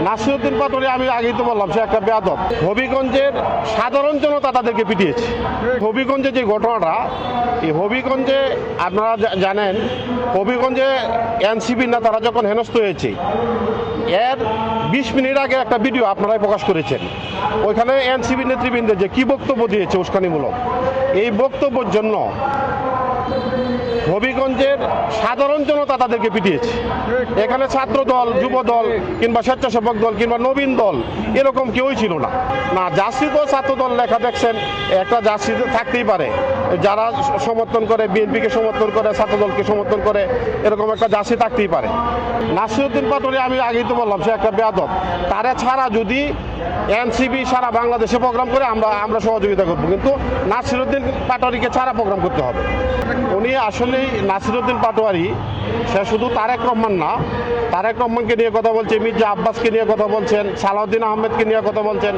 নাসিরউদ্দিন পাটোয়ারি আমি আগেই তো বললাম সে একটা বেয়াদব। হবিগঞ্জের সাধারণ জনতা তাদেরকে পিটিয়েছে। হবিগঞ্জে যে ঘটনাটা, এই হবিগঞ্জে আপনারা জানেন, হবিগঞ্জে এনসিপি নেতারা যখন হেনস্থ হয়েছে এর 20 মিনিট আগে একটা ভিডিও আপনারাই প্রকাশ করেছেন। ওইখানে এনসিপি নেতৃবৃন্দের যে কি বক্তব্য দিয়েছে উস্কানিমূলক, এই বক্তব্যের জন্য হবিগঞ্জের সাধারণ জনতা তাদেরকে পিটিয়েছে। এখানে ছাত্র দল, যুব দল কিংবা স্বেচ্ছাসেবক দল কিংবা নবীন দল এরকম কেউই ছিল না। না জার্সি দল, ছাত্র দল লেখা দেখছেন, একটা জার্সি থাকতেই পারে যারা সমর্থন করে, বিএনপিকে সমর্থন করে, ছাত্র দলকে সমর্থন করে, এরকম একটা জার্সি থাকতেই পারে। নাসিরউদ্দিন পাটোয়ারি আমি আগেই তো বললাম সে একটা বেয়াদব। তারা ছাড়া যদি এনসিপি সারা বাংলাদেশে প্রোগ্রাম করে আমরা সহযোগিতা করবো, কিন্তু নাসিরউদ্দিন পাটোয়ারিকে ছাড়া প্রোগ্রাম করতে হবে। উনি আসলেই নাসিরউদ্দিন পাটোয়ারি, সে শুধু তারেক রহমান না, তারেক রহমানকে নিয়ে কথা বলছে, মির্জা আব্বাসকে নিয়ে কথা বলছেন, সালাউদ্দিন আহমেদকে নিয়ে কথা বলছেন,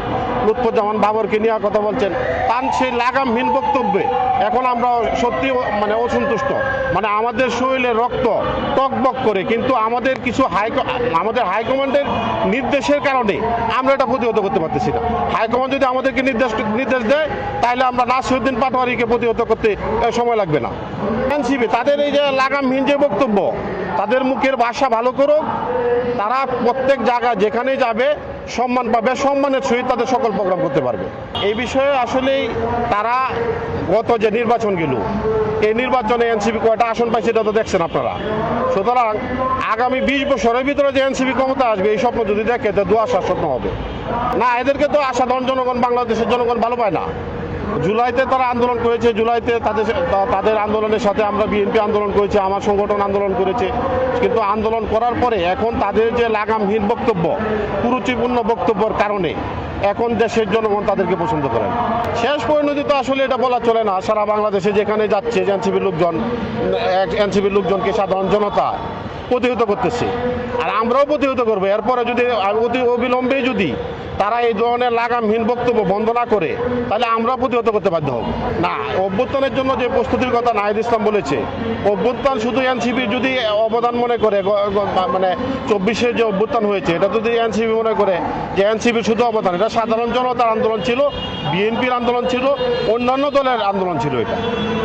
লুৎফুজ্জামান বাবরকে নিয়ে কথা বলছেন। তার সেই লাগামহীন বক্তব্যে এখন আমরা সত্যি অসন্তুষ্ট। আমাদের শরীরে রক্ত টকবক করে, কিন্তু আমাদের কিছু আমাদের হাইকমান্ডের নির্দেশের কারণে আমরা এটা প্রতিহত করতে পারতেছি না। হাইকমান্ড যদি আমাদেরকে নির্দেশ দেয় তাহলে আমরা নাসিরউদ্দিন পাটোয়ারিকে প্রতিহত করতে সময় লাগবে না। এনসিপি তাদের এই যে লাগামহীন যে বক্তব্য, তাদের মুখের ভাষা ভালো করুক, তারা প্রত্যেক জায়গায় যেখানে যাবে সম্মান পাবে, সম্মানের সহিত তাদের সকল প্রোগ্রাম করতে পারবে। এই বিষয়ে আসলেই তারা গত যে নির্বাচন গেল, এই নির্বাচনে এনসিপি কয়টা আসন পাইছে এটা তো দেখছেন আপনারা। সুতরাং আগামী 20 বছরের ভিতরে যে এনসিপি ক্ষমতা আসবে এই স্বপ্ন যদি দেখে তো দুয়াশার স্বপ্ন হবে না। এদেরকে তো সাধারণ জনগণ, বাংলাদেশের জনগণ ভালো পায় না। জুলাইতে তারা আন্দোলন করেছে, জুলাইতে তাদের আন্দোলনের সাথে আমরা বিএনপি আন্দোলন করেছি, আমার সংগঠন আন্দোলন করেছে, কিন্তু আন্দোলন করার পরে এখন তাদের যে লাগামহীন বক্তব্য, কুরুচিপূর্ণ বক্তব্যের কারণে এখন দেশের জনগণ তাদেরকে পছন্দ করে না। শেষ পরিণতি তো আসলে এটা বলা চলে না। সারা বাংলাদেশে যেখানে যাচ্ছে এনসিপির লোকজনকে সাধারণ জনতা প্রতিহত করতেছে, আর আমরাও প্রতিহত করবো। এরপরে যদি অবিলম্বে যদি তারা এই ধরনের লাগামহীন বক্তব্য বন্ধ না করে তাহলে আমরা প্রতিহত করতে বাধ্য হব। না, অভ্যুত্থানের জন্য যে প্রস্তুতির কথা নাহিদ ইসলাম বলেছে, অভ্যুত্থান শুধু এনসিপি যদি অবদান মনে করে, 24-এর যে অভ্যুত্থান হয়েছে এটা যদি এনসিপি মনে করে যে এনসিপি শুধু অবদান, এটা সাধারণ জনতার আন্দোলন ছিল, বিএনপির আন্দোলন ছিল, অন্যান্য দলের আন্দোলন ছিল এটা।